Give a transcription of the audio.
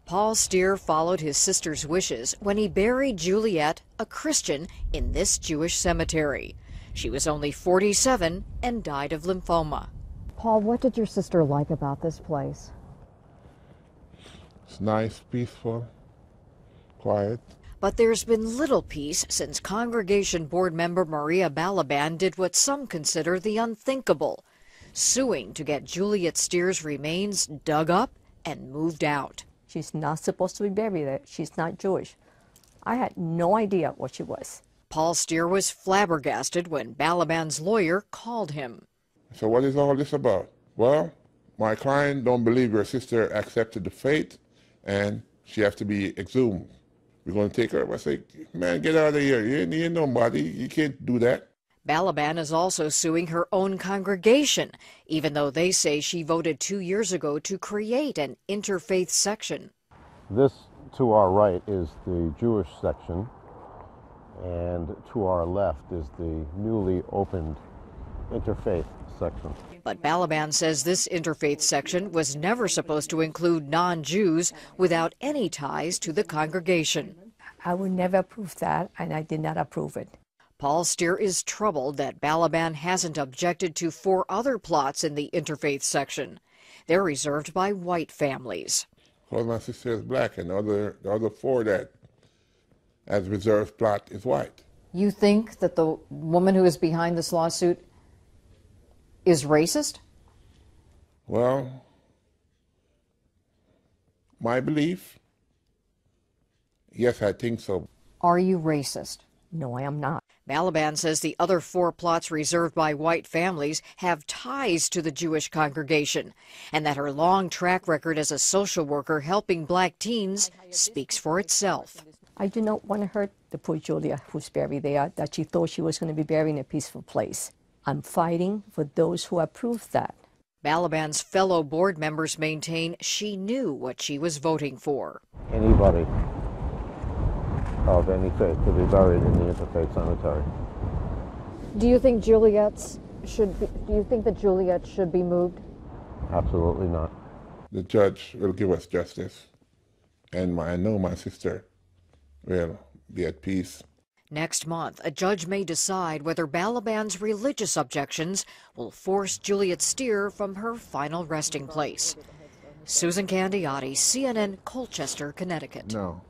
Paul Steer followed his sister's wishes when he buried Juliet, a Christian, in this Jewish cemetery. She was only 47 and died of lymphoma. Paul, what did your sister like about this place? It's nice, peaceful, quiet. But there's been little peace since congregation board member Maria Balaban did what some consider the unthinkable, suing to get Juliet Steer's remains dug up and moved out. She's not supposed to be buried there. She's not Jewish. I had no idea what she was. Paul Steer was flabbergasted when Balaban's lawyer called him. So what is all this about? Well, my client don't believe your sister accepted the faith and she has to be exhumed. We're going to take her. I say, man, get out of here. You ain't nobody. You can't do that. Balaban is also suing her own congregation, even though they say she voted 2 years ago to create an interfaith section. This to our right is the Jewish section, and to our left is the newly opened interfaith section. But Balaban says this interfaith section was never supposed to include non-Jews without any ties to the congregation. I would never approve that, and I did not approve it. Paul Steer is troubled that Balaban hasn't objected to 4 other plots in the interfaith section. They're reserved by white families. Because my sister is black and the other 4 that as reserved plot is white. You think that the woman who is behind this lawsuit is racist? Well, my belief, yes, I think so. Are you racist? No, I am not. Balaban says the other 4 plots reserved by white families have ties to the Jewish congregation, and that her long track record as a social worker helping black teens speaks for itself. I do not want to hurt the poor Julia who's buried there, that she thought she was going to be buried in a peaceful place. I'm fighting for those who approved that. Balaban's fellow board members maintain she knew what she was voting for. Anybody of any faith to be buried in the interfaith cemetery. Do you think that Juliet should be moved? Absolutely not. The judge will give us justice, and I know my sister will be at peace. Next month, a judge may decide whether Balaban's religious objections will force Juliet Steer from her final resting place. Susan Candiotti, CNN, Colchester, Connecticut. No.